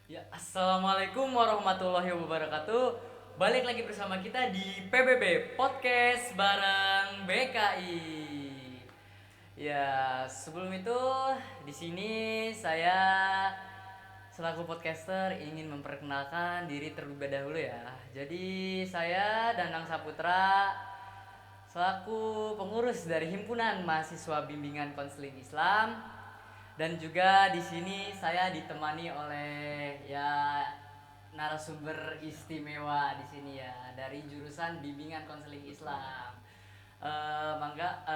Ya, assalamualaikum warahmatullahi wabarakatuh. Balik lagi bersama kita di PBB Podcast bareng BKI. Ya, sebelum itu di sini saya selaku podcaster ingin memperkenalkan diri terlebih dahulu ya. Jadi saya Danang Saputra selaku pengurus dari Himpunan Mahasiswa Bimbingan Konseling Islam dan juga di sini saya ditemani oleh ya narasumber istimewa di sini ya dari jurusan Bimbingan Konseling Islam. Mangga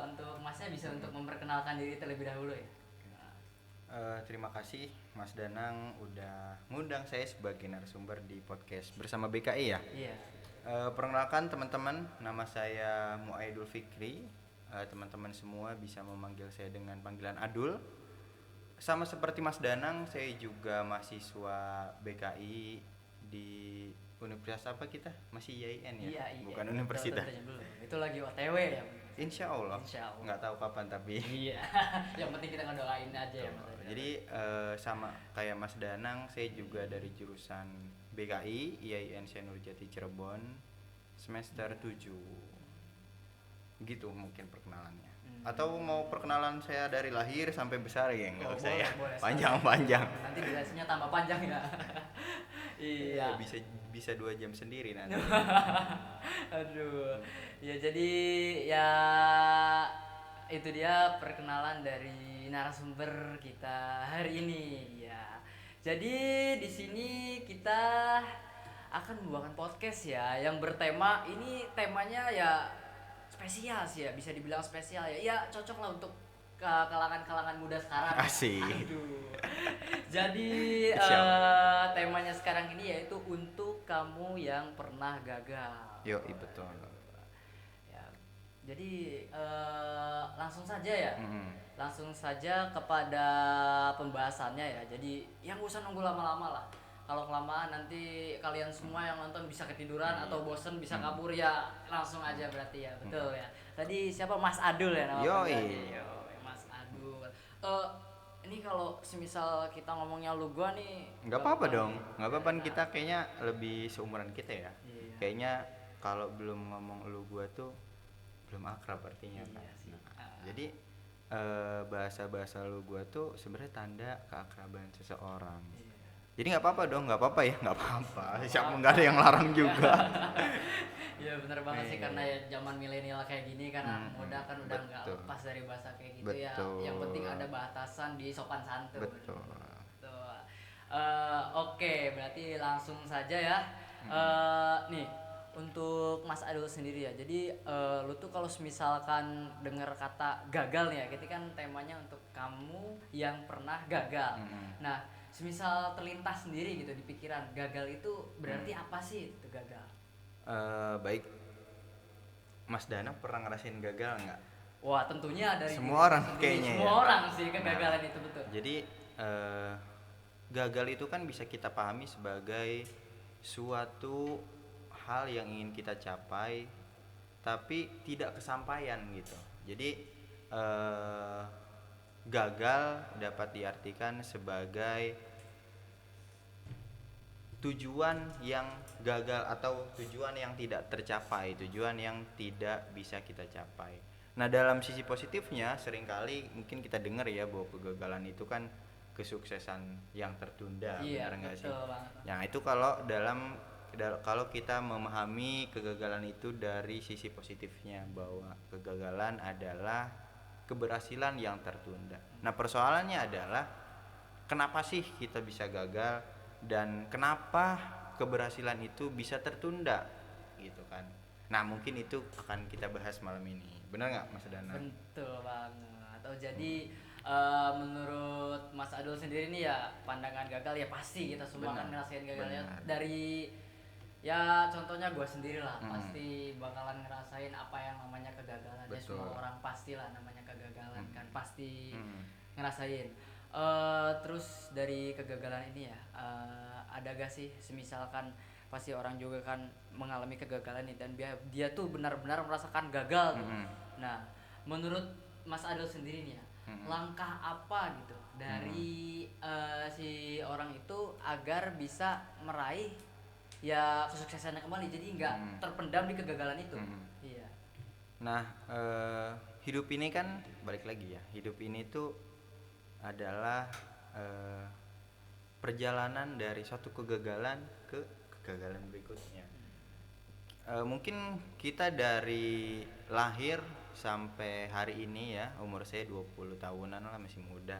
untuk masnya bisa untuk memperkenalkan diri terlebih dahulu ya. Terima kasih Mas Danang udah ngundang saya sebagai narasumber di podcast bersama BKI ya. Iya. Perkenalkan teman-teman, nama saya Muaidul Fikri. Teman-teman semua bisa memanggil saya dengan panggilan Adul. Sama seperti Mas Danang, saya juga mahasiswa BKI di universitas apa kita? Masih IAIN ya? Iya, iya. Bukan Betul, universitas. tentunya belum. Itu lagi OTW ya. Insya Allah. Insya Allah. Nggak tahu kapan tapi. Iya. Yang penting kita ngedoain aja ya Mas. Jadi sama kayak Mas Danang, saya juga dari jurusan BKI IAIN Nurjati Cirebon semester 7. Gitu mungkin perkenalannya. Atau mau perkenalan saya dari lahir sampai besar ya nggak usah boleh, ya. boleh. Panjang-panjang. Nanti durasinya tambah panjang ya. Iya. Bisa 2 jam sendiri nanti. Aduh. Ya jadi ya itu dia perkenalan dari narasumber kita hari ini ya. Jadi di sini kita akan membawakan podcast ya yang bertema ini temanya ya spesial sih ya, bisa dibilang spesial ya. Ya cocok lah untuk kalangan-kalangan muda sekarang. Asik. Aduh. Jadi Siap. temanya sekarang ini yaitu untuk kamu yang pernah gagal. Yo, betul. Ya, jadi langsung saja ya. Mm. Langsung saja kepada pembahasannya ya. Jadi yang gak usah nunggu lama-lama lah. Kalau kelamaan nanti kalian semua yang nonton bisa ketiduran atau bosen bisa kabur ya langsung aja berarti ya. Betul ya. Tadi siapa Mas Adul ya nama Yoi. panggilannya? Mas Adul. Ini kalau semisal kita ngomongnya lu gua nih Nggak apa-apa dong, nggak apa-apa kan kita kayaknya lebih seumuran kita ya. Iya. Kayaknya kalau belum ngomong lu gua tuh belum akrab artinya kan. Iya sih. Jadi bahasa-bahasa lu gua tuh sebenarnya tanda keakraban seseorang. Iya. Jadi nggak apa-apa dong, nggak apa-apa ya, nggak apa-apa. Siapa nggak ada yang larang juga. Iya bener banget sih Iya. karena ya zaman milenial kayak gini kan anak muda kan udah nggak betul. lepas dari bahasa kayak gitu ya. Betul. Yang penting ada batasan di sopan santun. Betul. Betul. Oke, berarti langsung saja ya. Nih untuk Mas Adul sendiri ya. Jadi lu tuh kalau misalkan dengar kata gagal nih ya, kita kan temanya untuk kamu yang pernah gagal. Nah, semisal terlintas sendiri gitu di pikiran, gagal itu berarti apa sih itu gagal? Baik, Mas Danang pernah ngerasain gagal nggak? Wah, tentunya dari Semua diri orang sendiri. kayaknya Semua ya. orang sih kegagalan itu betul. Jadi gagal itu kan bisa kita pahami sebagai suatu hal yang ingin kita capai tapi tidak kesampaian gitu. Jadi gagal dapat diartikan sebagai tujuan yang gagal atau tujuan yang tidak tercapai, tujuan yang tidak bisa kita capai. Nah, dalam sisi positifnya seringkali mungkin kita dengar ya bahwa kegagalan itu kan kesuksesan yang tertunda, Iya, benar nggak sih? betul banget. Nah, itu kalau kita memahami kegagalan itu dari sisi positifnya bahwa kegagalan adalah keberhasilan yang tertunda. Nah, persoalannya adalah kenapa sih kita bisa gagal dan kenapa keberhasilan itu bisa tertunda gitu kan. Nah, mungkin itu akan kita bahas malam ini. Benar nggak Mas Dana? Betul banget. Oh jadi menurut Mas Adul sendiri nih ya pandangan gagal ya pasti kita semua kan ngerasain gagalnya Benar. dari ya contohnya gue sendiri lah Mm. pasti bakalan ngerasain apa yang namanya kegagalan ya Betul. semua orang pastilah namanya kegagalan kan pasti Mm. ngerasain. Terus dari kegagalan ini ya ada gak sih semisalkan pasti orang juga kan mengalami kegagalan nih dan dia tuh benar-benar merasakan gagal tuh. Mm-mm. Nah, menurut Mas Adel sendiri nih ya, langkah apa gitu dari si orang itu agar bisa meraih ya kesuksesannya kembali, jadi nggak terpendam di kegagalan itu. Iya. Nah, hidup ini kan balik lagi ya. Hidup ini tuh adalah eh, perjalanan dari suatu kegagalan ke kegagalan berikutnya. Mungkin kita dari lahir sampai hari ini ya, umur saya 20 tahunan lah, masih muda.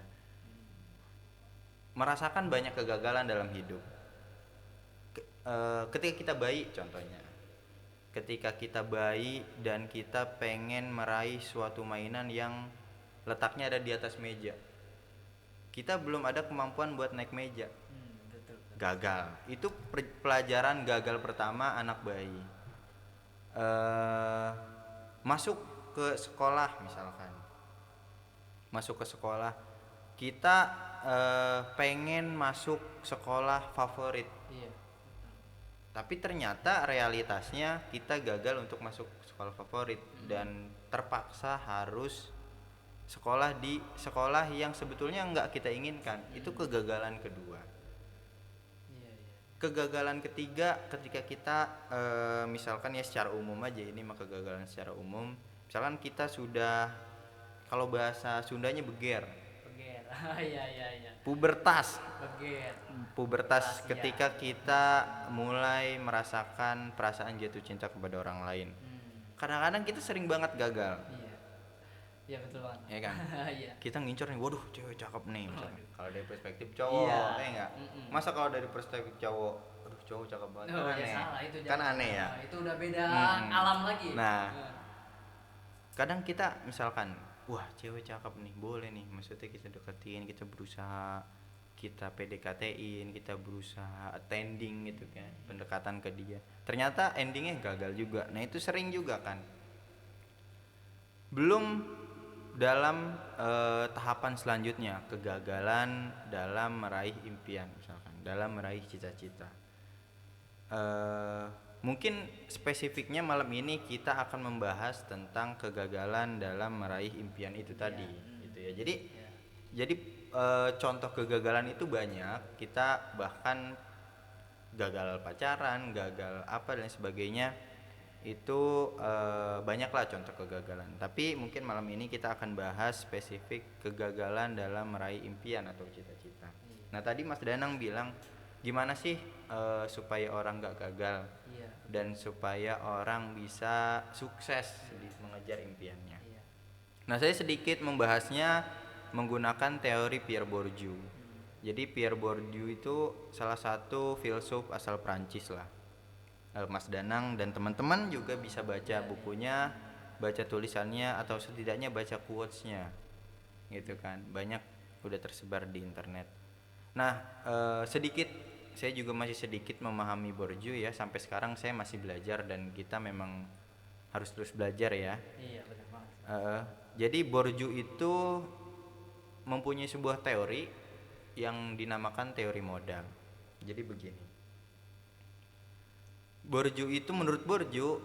Merasakan banyak kegagalan dalam hidup. Ketika kita bayi contohnya. Ketika kita bayi dan kita pengen meraih suatu mainan yang letaknya ada di atas meja. Kita belum ada kemampuan buat naik meja. Betul. Gagal. Itu pelajaran gagal pertama anak bayi. Masuk ke sekolah misalkan. Masuk ke sekolah, kita pengen masuk sekolah favorit. Iya. Tapi ternyata realitasnya kita gagal untuk masuk sekolah favorit dan terpaksa harus sekolah di sekolah yang sebetulnya nggak kita inginkan. Itu kegagalan kedua. Iya. Kegagalan ketiga ketika kita misalkan ya secara umum aja, ini mah kegagalan secara umum. Misalkan kita sudah, kalau bahasa Sundanya beger. Iya. Pubertas. Beger. Pubertas Iya. ketika kita mulai merasakan perasaan jatuh cinta kepada orang lain. Kadang-kadang kita sering banget gagal. Iya betul banget. Ya kan? Iya. Kita ngincer nih, waduh cewek cakep nih misalnya. Kalau dari perspektif cowok, Iya. enggak? Masa kalau dari perspektif cowok, aduh cowok cakep banget, Oh, kan ya aneh. salah itu Kan aneh ya. Itu udah beda alam lagi. Nah, kadang kita misalkan, wah cewek cakep nih, boleh nih, maksudnya kita deketin, kita berusaha, kita PDKT-in, kita berusaha attending gitu kan, pendekatan ke dia. Ternyata endingnya gagal juga. Nah itu sering juga kan. Belum dalam tahapan selanjutnya, kegagalan dalam meraih impian misalkan, dalam meraih cita-cita. Mungkin spesifiknya malam ini kita akan membahas tentang kegagalan dalam meraih impian itu tadi, gitu ya. Jadi contoh kegagalan itu banyak. Kita bahkan gagal pacaran, gagal apa dan sebagainya. Itu banyaklah contoh kegagalan. Tapi mungkin malam ini kita akan bahas spesifik kegagalan dalam meraih impian atau cita-cita. Nah tadi Mas Danang bilang gimana sih supaya orang gak gagal dan supaya orang bisa sukses di mengejar impiannya. Nah saya sedikit membahasnya menggunakan teori Pierre Bourdieu. Jadi Pierre Bourdieu itu salah satu filsuf asal Prancis lah. Mas Danang dan teman-teman juga bisa baca bukunya, baca tulisannya, atau setidaknya baca quotes-nya gitu kan, banyak udah tersebar di internet. Nah saya juga masih sedikit memahami Bourdieu ya, sampai sekarang saya masih belajar dan kita memang harus terus belajar ya. Iya benar banget. Jadi Bourdieu itu mempunyai sebuah teori yang dinamakan teori modal. Jadi begini, Bourdieu itu, menurut Bourdieu,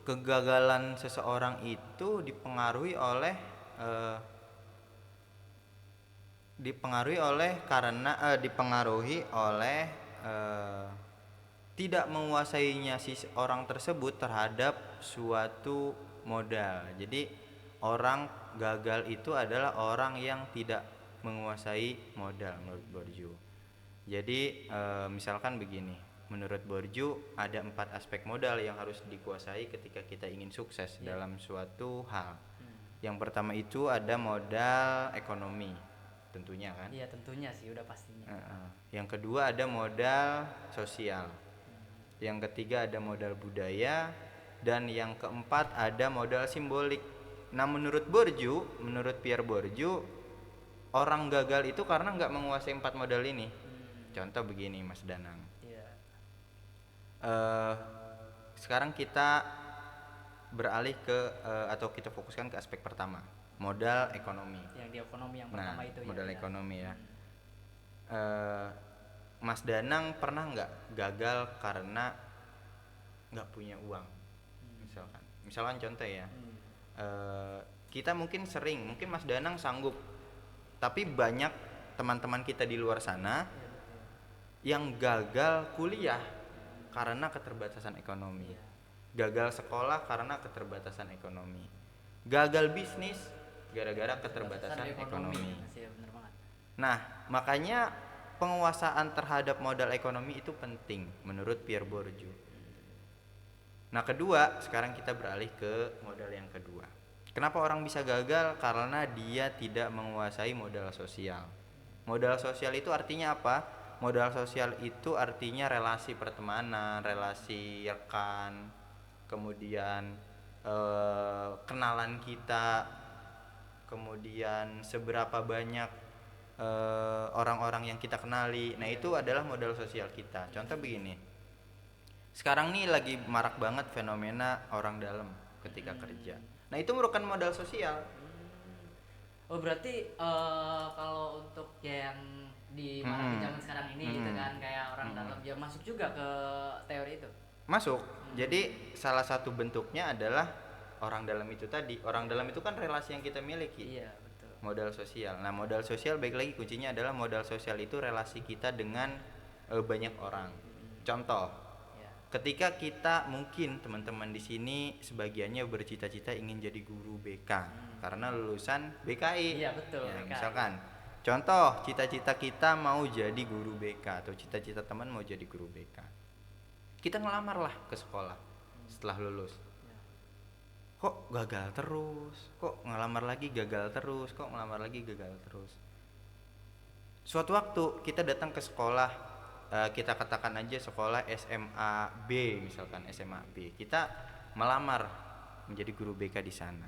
kegagalan seseorang itu dipengaruhi oleh tidak menguasainya si orang tersebut terhadap suatu modal. Jadi orang gagal itu adalah orang yang tidak menguasai modal menurut Bourdieu. Jadi misalkan begini, menurut Bourdieu ada 4 aspek modal yang harus dikuasai ketika kita ingin sukses dalam suatu hal. Yang pertama itu ada modal ekonomi, tentunya kan? Iya tentunya sih, udah pastinya. Yang kedua ada modal sosial. Yang ketiga ada modal budaya, dan yang keempat ada modal simbolik. Nah menurut Pierre Bourdieu, orang gagal itu karena nggak menguasai 4 modal ini. Contoh begini Mas Danang. Sekarang kita beralih ke atau kita fokuskan ke aspek pertama, modal ekonomi. Yang di ekonomi yang pertama itu modal ekonomi ya. Mas Danang pernah nggak gagal karena nggak punya uang? Misalkan contoh ya. Kita mungkin Mas Danang sanggup, tapi banyak teman-teman kita di luar sana Iya, betul. yang gagal kuliah karena keterbatasan ekonomi, Iya. gagal sekolah karena keterbatasan ekonomi, gagal bisnis gara-gara keterbatasan ekonomi. Iya, bener banget. Nah, makanya penguasaan terhadap modal ekonomi itu penting menurut Pierre Bourdieu. Nah, kedua, sekarang kita beralih ke modal yang kedua. Kenapa orang bisa gagal? Karena dia tidak menguasai modal sosial. Modal sosial itu artinya apa? Modal sosial itu artinya relasi pertemanan, relasi rekan, kemudian kenalan kita, kemudian seberapa banyak orang-orang yang kita kenali. Nah, itu adalah modal sosial kita. Contoh begini, sekarang nih lagi marak banget fenomena orang dalam ketika kerja. Nah, itu merupakan modal sosial. Oh, berarti kalau untuk yang di mana di zaman sekarang ini gitu kan, kayak orang dalam ya masuk juga ke teori itu. Masuk. Jadi salah satu bentuknya adalah orang dalam itu tadi. Orang dalam itu kan relasi yang kita miliki. Iya, betul. Modal sosial. Nah, modal sosial baik lagi kuncinya adalah modal sosial itu relasi kita dengan banyak orang. Contoh, Iya. ketika kita mungkin teman-teman di sini sebagiannya bercita-cita ingin jadi guru BK karena lulusan BKI. Iya, betul, Ya, BKI. misalkan contoh cita-cita kita mau jadi guru BK atau cita-cita teman mau jadi guru BK. Kita ngelamar lah ke sekolah setelah lulus. Iya. Kok gagal terus? Kok ngelamar lagi gagal terus? Kok ngelamar lagi gagal terus? Suatu waktu kita datang ke sekolah, kita katakan aja sekolah SMA B, misalkan SMA B. Kita melamar menjadi guru BK di sana.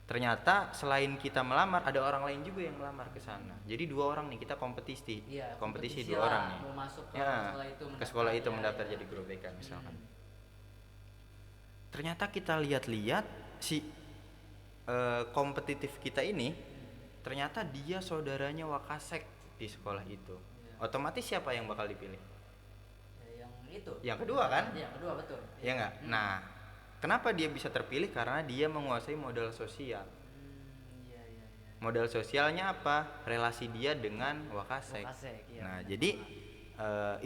Ternyata selain kita melamar, ada orang lain juga yang melamar ke sana. Jadi 2 orang nih, kita kompetisi. Iya, kompetisi kompetisi 2 orang lah, nih. mau masuk ke Ya, sekolah itu, ke sekolah itu mendaftar, mendaftar iya. jadi guru BK misalkan. Ternyata kita lihat-lihat si kompetitif kita ini, ternyata dia saudaranya Wakasek di sekolah itu. Iya. Otomatis siapa yang bakal dipilih? Ya, yang itu. Yang kedua kan? Iya, kedua betul. Ya nggak? Nah, kenapa dia bisa terpilih? Karena dia menguasai modal sosial. Iya, iya, iya. Modal sosialnya apa? Relasi dia dengan Wakasek. Wakasek, iya, Nah, benar. jadi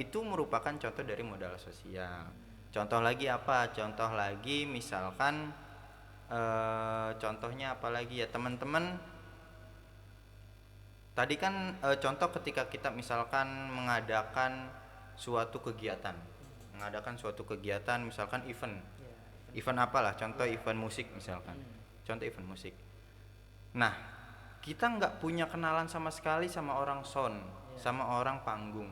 itu merupakan contoh dari modal sosial. Contoh lagi apa? Contoh lagi misalkan contohnya apa lagi ya teman-teman? Tadi kan contoh ketika kita misalkan mengadakan suatu kegiatan, misalkan event. Iya, Event apalah? Contoh event musik misalkan. Contoh event musik. Nah, kita nggak punya kenalan sama sekali sama orang sound, sama orang panggung.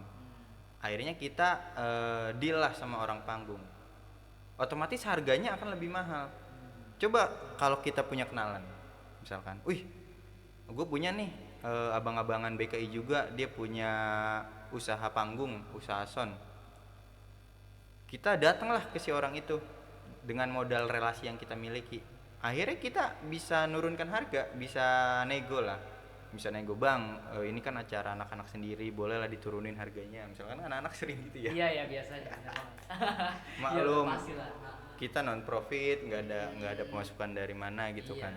Akhirnya kita deal lah sama orang panggung. Otomatis harganya akan lebih mahal. Coba kalau kita punya kenalan, misalkan, wih, gue punya nih abang-abangan BKI juga, dia punya usaha panggung, usaha sound. Kita datanglah ke si orang itu dengan modal relasi yang kita miliki. Akhirnya kita bisa nurunkan harga, bisa nego lah, bisa nego, bang, ini kan acara anak-anak sendiri, bolehlah diturunin harganya. Misalkan anak-anak sering gitu ya. Iya, ya biasanya. Benar banget. Maklum, Iya, pasti lah. kita non profit, nggak ada pemasukan dari mana gitu Iya. kan.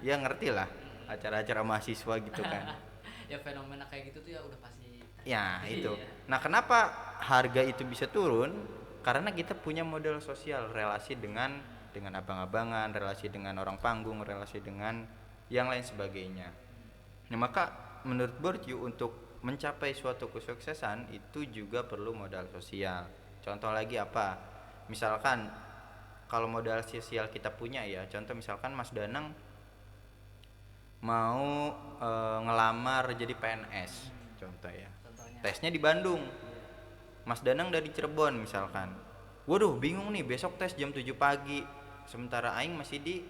Ya ngerti lah acara-acara mahasiswa gitu kan. Ya fenomena kayak gitu tuh ya udah pasti. Ya itu. Iya. Nah, kenapa harga itu bisa turun? Karena kita punya modal sosial, relasi dengan abang-abangan, relasi dengan orang panggung, relasi dengan yang lain sebagainya. Nah, maka menurut Bourdieu untuk mencapai suatu kesuksesan itu juga perlu modal sosial. Contoh lagi apa? Misalkan kalau modal sosial kita punya ya, contoh misalkan Mas Danang mau ngelamar jadi PNS, contoh ya. Contohnya. Tesnya di Bandung. Mas Danang dari Cirebon misalkan. Waduh, bingung nih, besok tes jam 7 pagi. Sementara aing masih di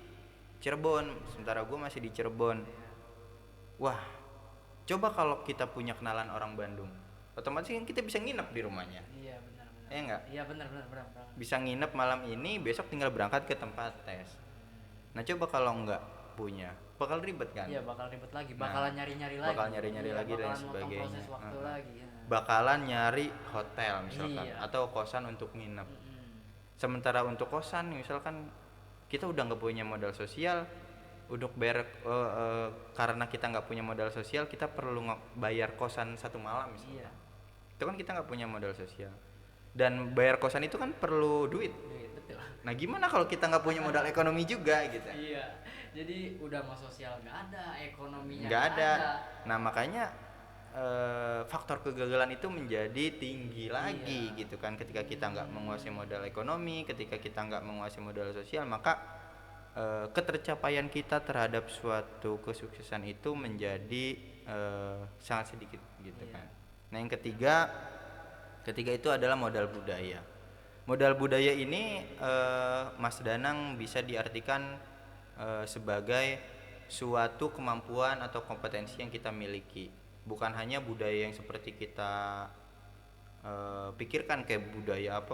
Cirebon, sementara gue masih di Cirebon. Wah, coba kalau kita punya kenalan orang Bandung, otomatis kan kita bisa nginep di rumahnya. Iya, benar-benar. Iya nggak? Iya, benar. Bisa nginep malam ini, besok tinggal berangkat ke tempat tes. Nah, coba kalau nggak punya, bakal ribet kan? Iya, bakal ribet lagi, Nah, bakalan nyari-nyari lagi. bakal nyari-nyari Iya, lagi dan bakalan motong sebagainya. proses waktu lagi. Ya. Bakalan nyari hotel misalkan, Iya. atau kosan untuk nginep. Sementara untuk kosan misalkan kita udah nggak punya modal sosial, untuk bayar karena kita nggak punya modal sosial, kita perlu bayar kosan satu malam misalnya. Iya. Itu kan kita nggak punya modal sosial, dan bayar kosan itu kan perlu duit. Duit, betul. Nah gimana kalau kita nggak punya modal ekonomi juga gitu? Iya. Jadi udah mau sosial nggak ada, ekonominya Nggak ada. Nah makanya faktor kegagalan itu menjadi tinggi lagi Iya. gitu kan, ketika kita nggak menguasai modal ekonomi, ketika kita nggak menguasai modal sosial, maka ketercapaian kita terhadap suatu kesuksesan itu menjadi sangat sedikit gitu Iya. kan. Nah yang ketiga itu adalah modal budaya. Modal budaya ini Mas Danang bisa diartikan sebagai suatu kemampuan atau kompetensi yang kita miliki, bukan hanya budaya yang seperti kita pikirkan, kayak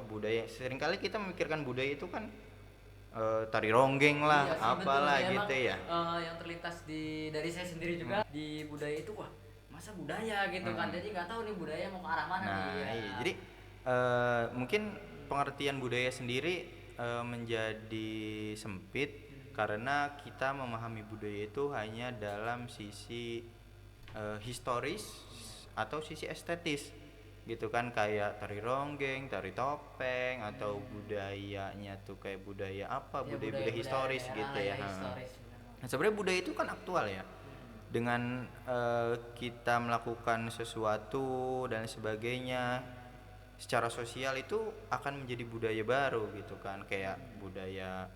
budaya seringkali kita memikirkan budaya itu kan tari ronggeng lah, Iya sih, apalah betul. gitu ya. Yang terlintas dari saya sendiri juga di budaya itu, wah masa budaya gitu kan, jadi nggak tahu nih budaya mau ke arah mana Nah nih ya. iya, jadi mungkin pengertian budaya sendiri menjadi sempit karena kita memahami budaya itu hanya dalam sisi historis atau sisi estetis gitu kan, kayak tari ronggeng, tari topeng, atau budayanya tuh kayak budaya apa, Ya, budaya historis gitu ya. historis, benar. Nah, sebenarnya budaya itu kan aktual ya. Dengan kita melakukan sesuatu dan sebagainya secara sosial itu akan menjadi budaya baru gitu kan, kayak budaya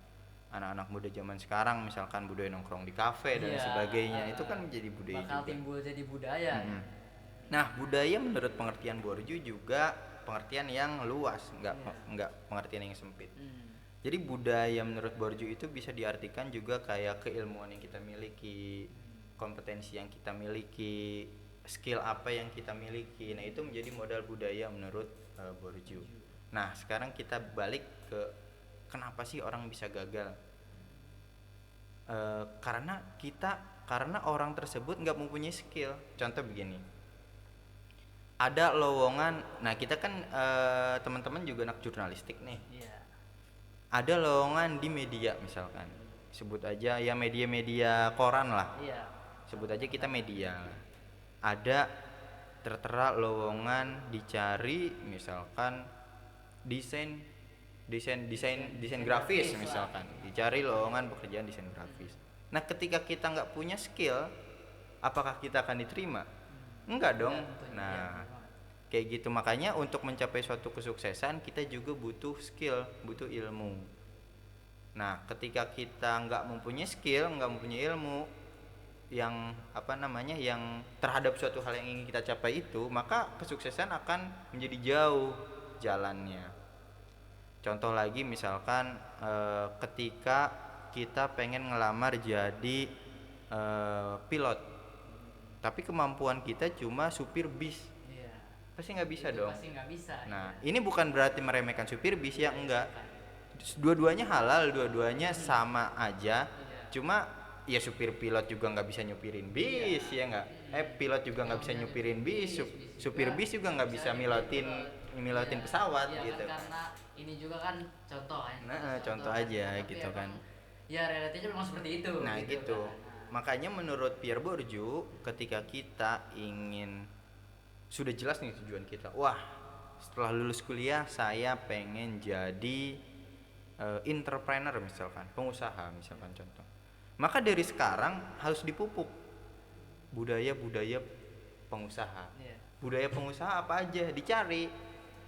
anak-anak muda zaman sekarang misalkan budaya nongkrong di kafe dan Iya, sebagainya, itu kan menjadi budaya bakal juga. timbul jadi budaya. Mm-mm. Nah budaya menurut pengertian Borju juga pengertian yang luas, nggak pengertian yang sempit. Jadi budaya menurut Borju itu bisa diartikan juga kayak keilmuan yang kita miliki, kompetensi yang kita miliki, skill apa yang kita miliki. Nah itu menjadi modal budaya menurut Borju. Nah sekarang kita balik ke kenapa sih orang bisa gagal? Karena orang tersebut nggak mempunyai skill. Contoh begini, ada lowongan. Nah kita kan teman-teman juga anak jurnalistik nih. Iya. Ada lowongan di media misalkan, sebut aja ya media-media koran lah. Iya. Sebut aja kita media. Ada tertera lowongan dicari misalkan desain grafis misalkan, dicari lowongan pekerjaan desain grafis. Nah ketika kita nggak punya skill, apakah kita akan diterima? Enggak dong. Nah kayak gitu, makanya untuk mencapai suatu kesuksesan kita juga butuh skill, butuh ilmu. Nah ketika kita nggak mempunyai skill, nggak mempunyai ilmu yang yang terhadap suatu hal yang ingin kita capai itu, maka kesuksesan akan menjadi jauh jalannya. Contoh lagi misalkan ketika kita pengen ngelamar jadi pilot, tapi kemampuan kita cuma supir bis, pasti nggak bisa dong. Pasti nggak bisa. Nah ini bukan berarti meremehkan supir bis ya, enggak. Dua-duanya halal, dua-duanya sama aja. Cuma ya supir pilot juga nggak bisa nyupirin bis ya nggak. Pilot juga nggak bisa nyupirin bis, supir bis juga nggak bisa milotin pesawat gitu. Karena ini juga kan contoh kan. Nah contoh aja gitu kan. Ya realitanya memang seperti itu. Nah gitu. Makanya menurut Pierre Bourdieu, ketika kita ingin, sudah jelas nih tujuan kita, wah setelah lulus kuliah saya pengen jadi entrepreneur misalkan, pengusaha misalkan contoh, maka dari sekarang harus dipupuk budaya-budaya pengusaha. Budaya pengusaha apa aja dicari,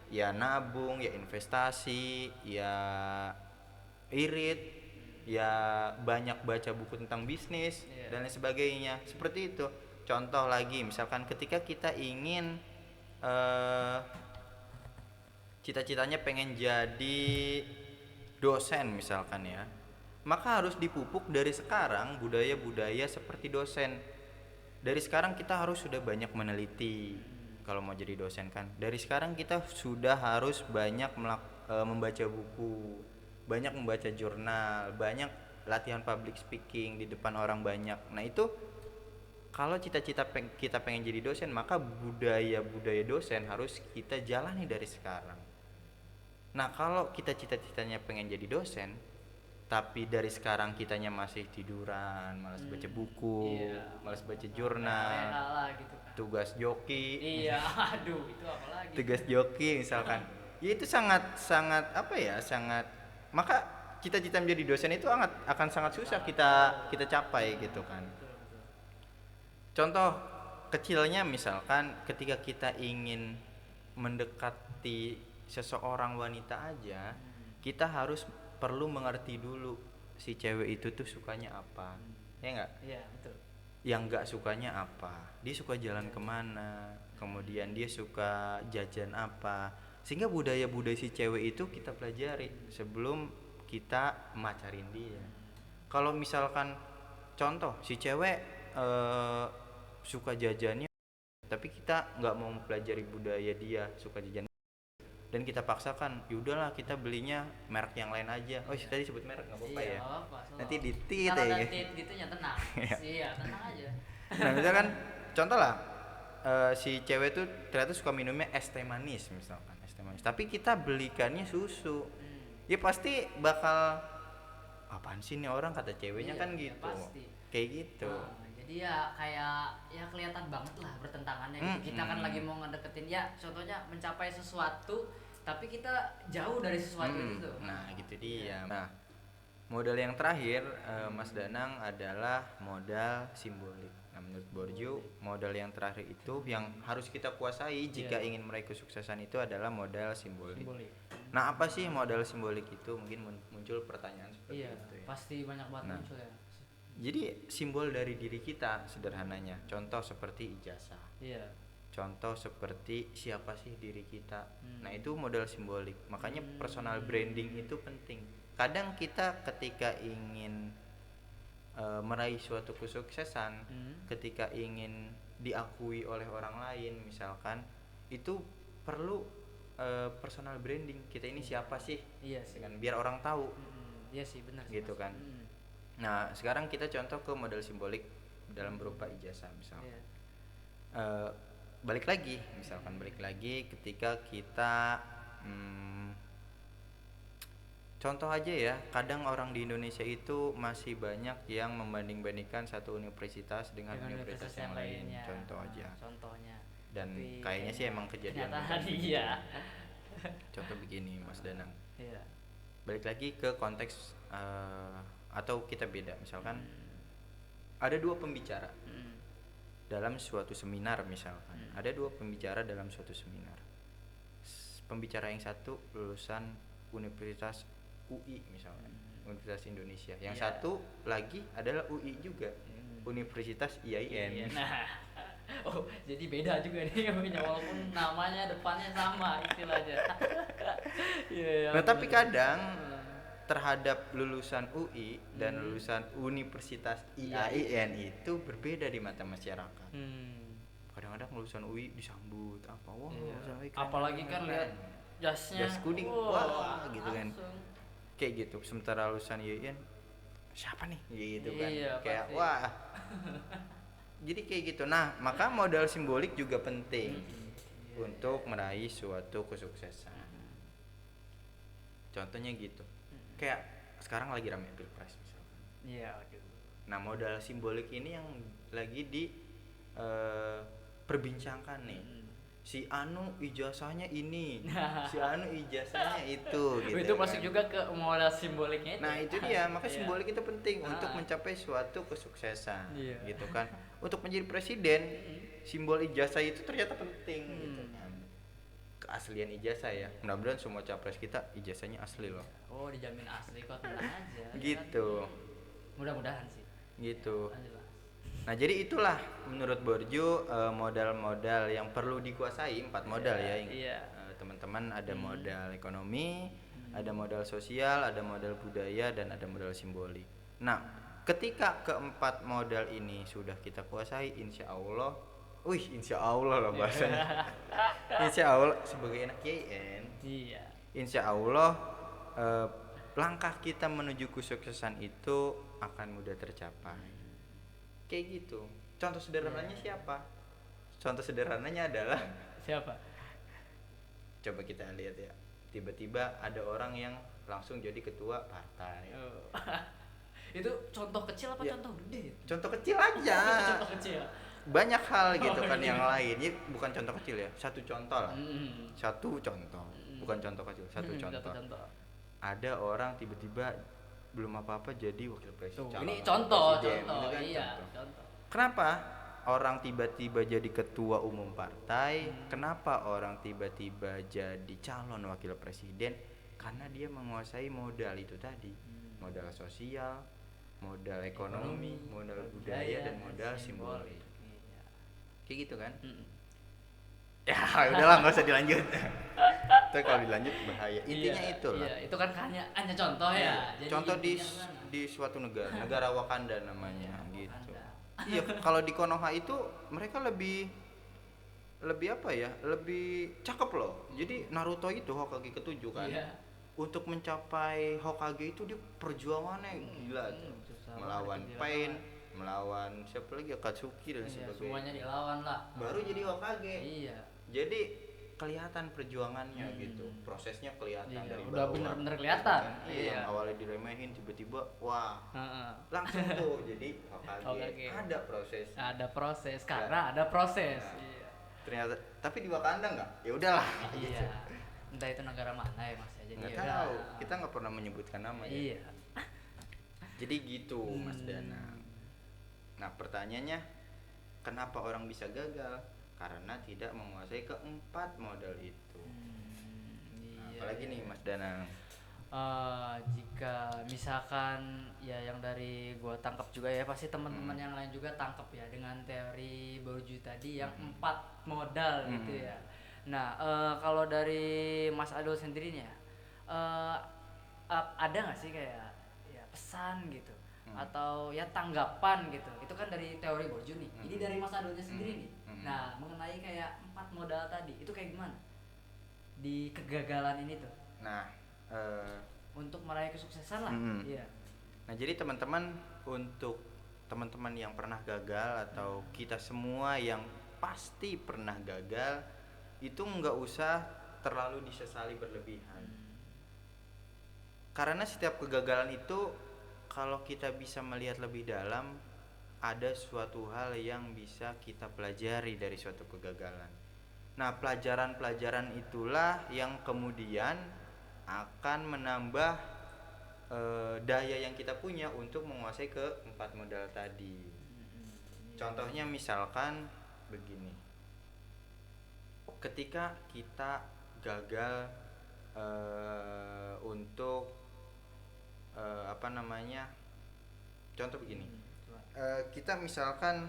ya nabung, ya investasi, ya irit, ya banyak baca buku tentang bisnis dan lain sebagainya, seperti itu. Contoh lagi misalkan ketika kita ingin cita-citanya pengen jadi dosen misalkan ya, maka harus dipupuk dari sekarang budaya-budaya seperti dosen. Dari sekarang kita harus sudah banyak meneliti kalau mau jadi dosen kan. Dari sekarang kita sudah harus banyak membaca buku, banyak membaca jurnal, banyak latihan public speaking di depan orang banyak. Nah itu kalau cita-cita kita pengen jadi dosen, maka budaya-budaya dosen harus kita jalani dari sekarang. Nah kalau kita cita-citanya pengen jadi dosen, tapi dari sekarang kitanya masih tiduran, malas baca buku, Iya. malas baca jurnal, Reha lah gitu kan. tugas joki, Iya, aduh itu apa lagi? tugas joki misalkan. Ya itu sangat sangat apa ya, sangat, maka cita-cita menjadi dosen itu akan sangat susah kita capai gitu kan. Betul, betul. Contoh kecilnya misalkan ketika kita ingin mendekati seseorang wanita aja, kita harus perlu mengerti dulu si cewek itu tuh sukanya apa, ya enggak? Iya, betul. Yang nggak sukanya apa, dia suka jalan kemana, kemudian dia suka jajan apa, sehingga budaya-budaya si cewek itu kita pelajari sebelum kita macarin dia. Kalau misalkan contoh si cewek suka jajannya, tapi kita nggak mau mempelajari budaya dia suka jajan dan kita paksakan, yaudahlah kita belinya merek yang lain aja. Oh tadi sebut merek nggak apa-apa Iya, ya, nggak apa-apa, nanti selalu. ditit Kalau ya. ada tit gitu ya tenang. Iya, tenang aja. Nah misalkan contoh lah, si cewek tuh ternyata suka minumnya es teh manis misalkan, es teh manis, tapi kita belikannya susu, ya pasti bakal apaan sih nih orang, kata ceweknya Iya, kan ya gitu, pasti. kayak gitu. Jadi ya kayak ya kelihatan banget lah bertentangannya gitu. Kita kan lagi mau ngedeketin ya contohnya mencapai sesuatu tapi kita jauh dari sesuatu itu tuh. Nah gitu dia. Nah modal yang terakhir Mas Danang adalah modal simbolik. Nah menurut Borju modal yang terakhir itu yang harus kita kuasai jika ingin meraih kesuksesan itu adalah modal simbolik. Nah apa sih modal simbolik itu? Mungkin muncul pertanyaan seperti Iya, itu ya. pasti banyak banget muncul ya. Jadi simbol dari diri kita sederhananya, contoh seperti ijazah, Iya. contoh seperti siapa sih diri kita. Nah itu modal simbolik, makanya personal branding itu penting. Kadang kita ketika ingin meraih suatu kesuksesan, ketika ingin diakui oleh orang lain misalkan, itu perlu personal branding, kita ini siapa sih, Iya sih. dengan biar orang tahu. Iya sih benar sih, Gitu Mas. kan. Nah sekarang kita contoh ke modal simbolik dalam berupa ijazah misalkan. Iya. Balik lagi ketika kita contoh aja ya, kadang orang di Indonesia itu masih banyak yang membanding-bandingkan satu universitas dengan universitas yang lain, lainnya. contoh aja. Contohnya. Dan Tapi kayaknya sih emang kejadian kenyataan begitu. iya. Contoh begini Mas Danang, Iya. balik lagi ke konteks atau kita beda misalkan ada dua pembicara dalam suatu seminar misalkan, ada dua pembicara dalam suatu seminar. Pembicara yang satu lulusan Universitas UI misalkan, Universitas Indonesia, yang satu lagi adalah UI juga, Universitas IAIN. Iya, nah. Oh, jadi beda juga nih walaupun namanya depannya sama istilahnya. Iya, Nah tapi kadang terhadap lulusan UI dan lulusan Universitas IAIN itu berbeda di mata masyarakat. Kadang-kadang lulusan UI disambut apa, wah lulusan UI keren, apalagi kan keren. lihat jasnya, jas kuning, wah gitu kan, kayak gitu. Sementara lulusan IAIN siapa nih gitu kan, Iya, kayak pasti. wah. Jadi kayak gitu. Nah maka modal simbolik juga penting untuk meraih suatu kesuksesan. Contohnya gitu, kayak sekarang lagi rame pilpres misalkan. Iya, gitu. Nah modal simbolik ini yang lagi di perbincangkan nih. Si Anu ijazahnya ini, si Anu ijazahnya itu gitu. Itu masuk kan. juga ke modal simboliknya itu. Nah itu dia, maka Iya. simbolik itu penting untuk mencapai suatu kesuksesan. Iya. Gitu kan. Untuk menjadi presiden, simbol ijazah itu ternyata penting gitu kan. Keaslian ijazah ya. Mudah-mudahan semua capres kita ijazahnya asli loh. Oh, dijamin asli kok, tenang aja. Gitu. Mudah-mudahan sih. Gitu. Lanjut, Mas. Nah jadi itulah menurut Borju modal-modal yang perlu dikuasai, 4 modal ya. Iya. Teman-teman ada modal ekonomi, ada modal sosial, ada modal budaya, dan ada modal simbolik. Nah ketika keempat modal ini sudah kita kuasai, insya Allah lah bahasanya. Insya Allah sebagai anak YN, Iya. insya Allah langkah kita menuju kesuksesan itu akan mudah tercapai. Kayak gitu. Contoh sederhananya siapa? Contoh sederhananya adalah Siapa? coba kita lihat ya. Tiba-tiba ada orang yang langsung jadi ketua partai. Oh. Itu contoh kecil apa Ya. contoh gede? Contoh kecil aja. Contoh kecil. Banyak hal gitu Oh, kan iya. yang lain. Ini bukan contoh kecil ya, satu contoh lah. Hmm. Satu contoh, bukan contoh kecil, satu Satu contoh. contoh. Ada orang tiba-tiba belum apa-apa jadi wakil presiden. Tuh, calon ini wakil contoh, presiden. contoh. Itu kan Iya, contoh. contoh. Kenapa orang tiba-tiba jadi ketua umum partai? Kenapa orang tiba-tiba jadi calon wakil presiden? Karena dia menguasai modal itu tadi. Modal sosial, modal ekonomi, modal budaya, dan modal simbolik. Iya. Kayak gitu kan? Mm. Ya udahlah, nggak usah dilanjut. Itu kalau dilanjut bahaya. Intinya Iya, itu lah. Iya, itu kan hanya contoh ya. Jadi Contoh di intinya kan- di suatu negara Wakanda namanya gitu. Wakanda. Iya, kalau di Konoha itu mereka lebih apa ya? Lebih cakep loh. Jadi Naruto itu Hokage ketujuh kan. Iya. Untuk mencapai Hokage itu dia perjuangannya gila tuh. susah Melawan banget, gila Pain, banget. melawan siapa lagi, Akatsuki dan Iya, sebagainya. semuanya dilawan lah. Baru jadi Hokage. Iya. Jadi kelihatan perjuangannya gitu, prosesnya kelihatan Iya, dari udah bawah. bener-bener kelihatan. Kan? Iya, Iya. yang awalnya diremehin tiba-tiba wah Heeh. langsung tuh jadi Hokage. Hokage. Ada proses. Ada proses karena ada proses. Nah, Iya. Ternyata tapi di Wakanda nggak? Ya udahlah. Iya. Entah itu negara mana ya Mas ya. Jadi Nggak ya tahu. udah. Kita nggak pernah menyebutkan nama ya. Iya. Jadi gitu Mas Danang. Nah pertanyaannya, kenapa orang bisa gagal? Karena tidak menguasai keempat modal itu. Nah, Iya. apalagi nih Mas Danang. Jika misalkan ya yang dari gua tangkap juga ya pasti teman-teman yang lain juga tangkap ya dengan teori Borju tadi yang 4 modal gitu ya. Nah kalau dari Mas Adul sendiri nih ya ada nggak sih kayak ya pesan gitu atau ya tanggapan gitu, itu kan dari teori Borju nih, ini dari Mas Adulnya sendiri nih. Nah mengenai kayak 4 modal tadi itu kayak gimana di kegagalan ini tuh Nah, untuk meraih kesuksesan lah. Iya. nah jadi teman-teman, untuk teman-teman yang pernah gagal atau kita semua yang pasti pernah gagal, itu nggak usah terlalu disesali berlebihan. Karena setiap kegagalan itu kalau kita bisa melihat lebih dalam, ada suatu hal yang bisa kita pelajari dari suatu kegagalan. Nah, pelajaran-pelajaran itulah yang kemudian akan menambah daya yang kita punya untuk menguasai keempat modal tadi. Contohnya misalkan begini, ketika kita gagal untuk contoh begini, kita misalkan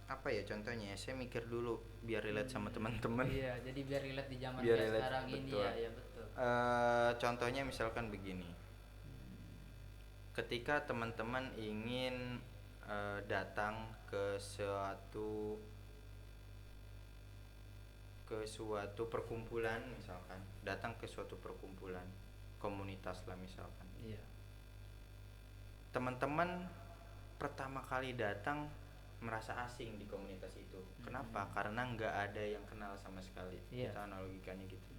apa ya contohnya ya, saya mikir dulu biar relate sama teman-teman. Iya, jadi biar relate di zaman Biar kayak relate, sekarang ini betul. ya, ya betul. Contohnya misalkan begini, ketika teman-teman ingin datang ke suatu perkumpulan, misalkan datang ke suatu perkumpulan komunitas lah misalkan. Iya. Teman-teman pertama kali datang merasa asing di komunitas itu. Kenapa? Karena nggak ada yang kenal sama sekali. Iya. Kita analogikannya gitu.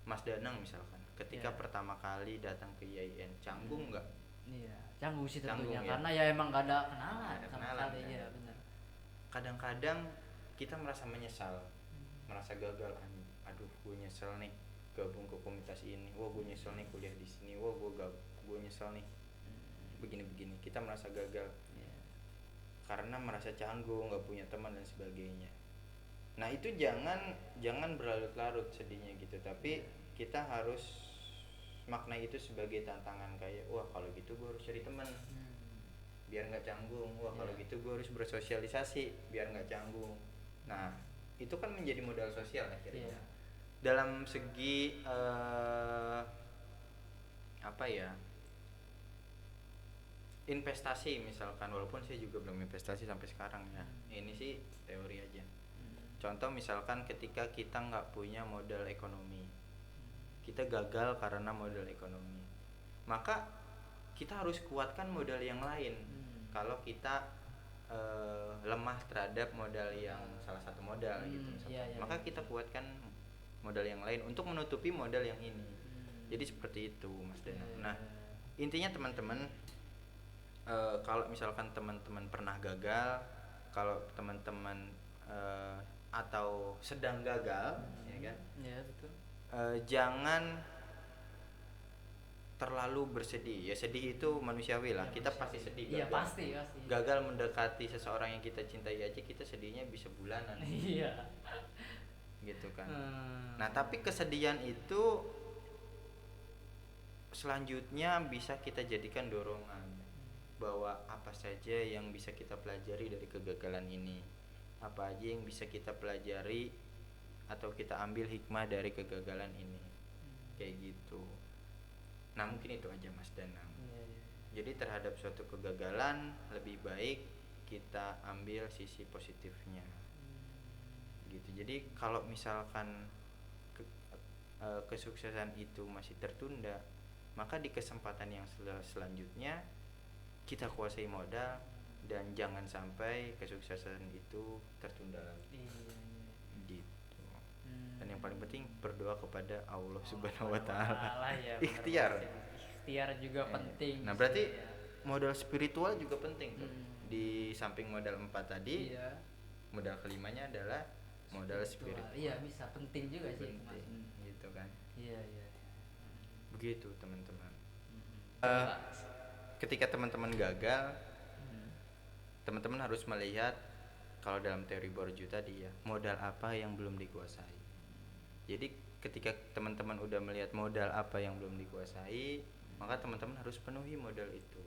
Mas Danang misalkan, ketika Iya. pertama kali datang ke IAIN, canggung nggak? Iya, canggung sih tentunya Canggung, ya. karena ya emang gak ada kenalan Nggak ada sama kenalan, sekali kan? ya benar. Kadang-kadang kita merasa menyesal, merasa gagal. Aduh, gue nyesel nih gabung ke komunitas ini. Wah, gue nyesel nih kuliah di sini. Wah, gue nyesel nih begini-begini. Kita merasa gagal. Iya. Karena merasa canggung, nggak punya teman dan sebagainya. Nah itu jangan berlarut-larut sedihnya gitu, tapi kita harus maknai itu sebagai tantangan, kayak wah kalau gitu gue harus cari teman biar nggak canggung, wah kalau Iya. gitu gue harus bersosialisasi biar nggak canggung. Nah itu kan menjadi modal sosial akhirnya. Iya. Dalam segi apa ya, investasi misalkan, walaupun saya juga belum investasi sampai sekarang ya, ini sih teori aja. Contoh misalkan ketika kita nggak punya modal ekonomi, kita gagal karena modal ekonomi, maka kita harus kuatkan modal yang lain. Kalau kita lemah terhadap modal yang salah satu modal gitu misalkan, iya, iya, maka iya. kita kuatkan modal yang lain untuk menutupi modal yang ini. Jadi seperti itu Mas Iya, Danang. iya, Nah, iya. intinya teman-teman, kalau misalkan teman-teman pernah gagal, kalau teman-teman atau sedang gagal, ya kan, Iya, betul. jangan terlalu bersedih. Ya sedih itu manusiawi lah. Iya, Kita manusiawi. pasti sedih Iya, gagal. pasti. Gagal mendekati seseorang yang kita cintai aja kita sedihnya bisa bulanan. Iya. Gitu kan. Hmm. Nah, tapi kesedihan itu selanjutnya bisa kita jadikan dorongan bahwa apa saja yang bisa kita pelajari dari kegagalan ini, apa aja yang bisa kita pelajari atau kita ambil hikmah dari kegagalan ini, kayak gitu. Nah mungkin itu aja Mas Danang. Iya, iya. Jadi terhadap suatu kegagalan lebih baik kita ambil sisi positifnya gitu. Jadi kalau misalkan kesuksesan itu masih tertunda, maka di kesempatan yang selanjutnya kita kuasai modal dan jangan sampai kesuksesan itu tertunda lagi. Iya, iya. Gitu. Dan yang paling penting berdoa kepada Allah Subhanahu wa Allah taala. ya, Ikhtiar. Ikhtiar juga penting. Nah, berarti ya. modal spiritual juga penting tuh. Hmm. Di samping modal 4 tadi, Iya. modal kelimanya adalah modal spiritual. Iya, bisa penting juga sih itu, Mas. Penting, gitu kan. Iya, iya. Begitu teman-teman. Coba. Ketika teman-teman gagal, Hmm. teman-teman harus melihat kalau dalam teori Borju tadi ya, modal apa yang belum dikuasai. Jadi ketika teman-teman udah melihat modal apa yang belum dikuasai, maka teman-teman harus penuhi modal itu.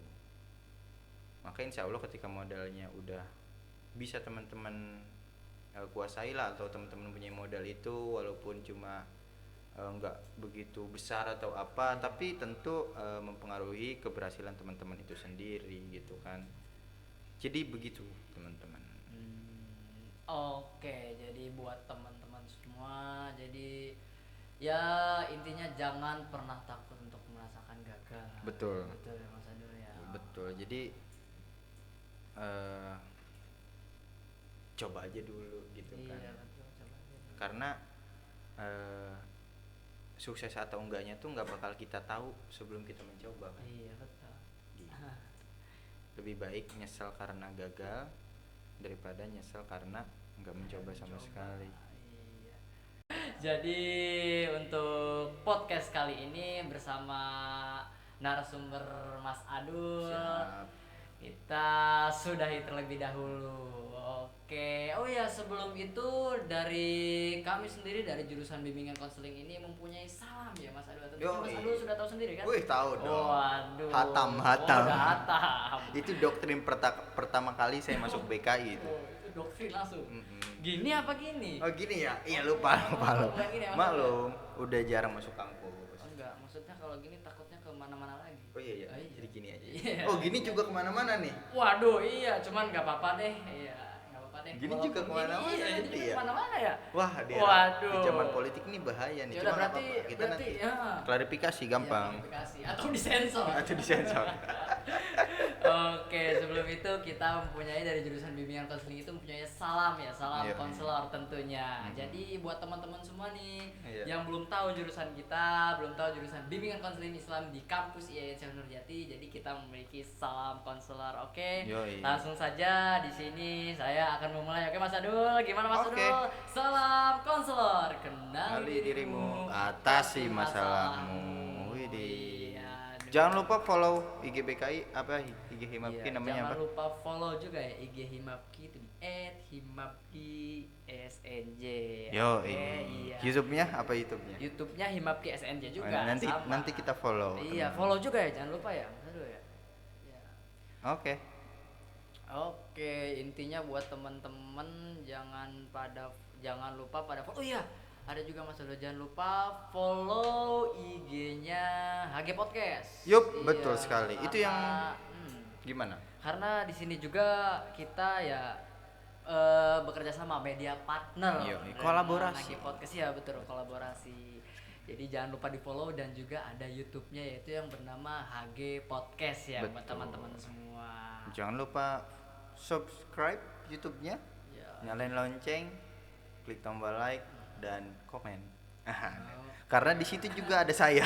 Maka insya Allah ketika modalnya udah bisa teman-teman kuasai lah, atau teman-teman punya modal itu walaupun cuma nggak begitu besar atau apa, tapi tentu mempengaruhi keberhasilan teman-teman itu sendiri gitu kan. Jadi begitu teman-teman. Oke, jadi buat teman-teman semua, jadi ya intinya jangan pernah takut untuk merasakan gagal. Betul. Betul ya Mas Adul ya. Betul. Jadi coba aja dulu gitu kan. Iya, betul, coba aja dulu. Karena sukses atau enggaknya tuh nggak bakal kita tahu sebelum kita mencoba kan. Iya, betul. Gitu. Lebih baik nyesel karena gagal daripada nyesel karena nggak mencoba sama sekali. Iya. Jadi untuk podcast kali ini bersama narasumber Mas Adul, Siap. kita sudahi terlebih dahulu. Oke, oh ya sebelum itu dari kami sendiri dari jurusan bimbingan konseling ini mempunyai salam ya Mas Adul. Tentunya Mas Adul sudah tahu sendiri kan? Wih, tahu dong. Waduh. Hatam. Udah hatam. Itu doktrin pertama kali saya masuk BKI itu. Oh, itu doktrin langsung. Mm-mm. Gini apa gini? Oh gini ya? Iya lupa. Bukan gini ya, Mas Maklum, udah jarang masuk kampus. Enggak, maksudnya kalau gini takutnya kemana-mana lagi. Oh iya iya. Oh, iya. Jadi gini aja. Iya. Oh gini juga kemana-mana nih. Waduh, iya, cuman nggak apa-apa deh. Iya, nggak apa-apa deh. Gini Walaupun juga kemana-mana Iya, nanti ini juga ya? kemana-mana ya. Wah, Waduh. di zaman politik ini bahaya nih. Ya udah, Cuma nggak berarti apa-apa. Kita berarti nanti ya. klarifikasi gampang. Iya, klarifikasi. Atau disensor. Atau disensor. Oke, sebelum itu kita mempunyai dari jurusan bimbingan konseling itu mempunyai salam ya, salam Iya. konselor tentunya. Jadi buat teman-teman semua nih Iya. yang belum tahu jurusan kita, belum tahu jurusan bimbingan konseling Islam di kampus IAIN Syekh Nurjati, jadi kita memiliki salam konselor. Oke. Yoi. Langsung saja di sini saya akan memulai. Oke Mas Adul, gimana Mas Oke. Adul? Salam konselor, kenali Kenali dirimu, atasi atasi masalahmu. Widih. Iya, aduh. Jangan lupa follow IG BKI apa IG Himapki Iya, namanya jangan apa? lupa follow juga ya IG Himapki itu di @himapki_snj. Yo, iya. YouTube-nya apa YouTube-nya? YouTube-nya Himapki SNJ juga. Oh, nanti sama. nanti kita follow. Iya, teman. follow juga ya, jangan lupa ya. Aduh ya. Iya. Oke. Oke, intinya buat teman-teman jangan lupa pada follow. Oh iya, ada juga Mas Dodo, jangan lupa follow IG-nya HG Podcast. Yup, Iya, betul sekali. Itu yang hmm, gimana? karena di sini juga kita ya bekerja sama media partner. Iya, dengan kolaborasi. HG Podcast ya, betul, kolaborasi. Jadi jangan lupa di follow dan juga ada YouTube-nya yaitu yang bernama HG Podcast ya buat Betul. teman-teman semua. Jangan lupa subscribe YouTube-nya, Ya. nyalain lonceng, klik tombol like dan komen. Karena di situ juga ada saya.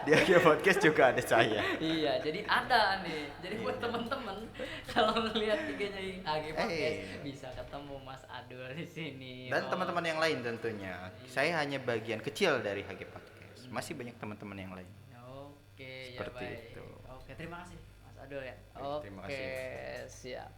Di HG Podcast juga ada saya. Iya, jadi ada nih. Jadi buat temen-temen kalau ngelihat IG-nya AG Podcast bisa ketemu Mas Adul di sini. Dan teman-teman yang lain tentunya. Saya hanya bagian kecil dari HG Podcast. Masih banyak teman-teman yang lain. Oke, Seperti ya baik. itu. Oke, terima kasih Mas Adul ya. Baik, terima kasih. Oke, siap.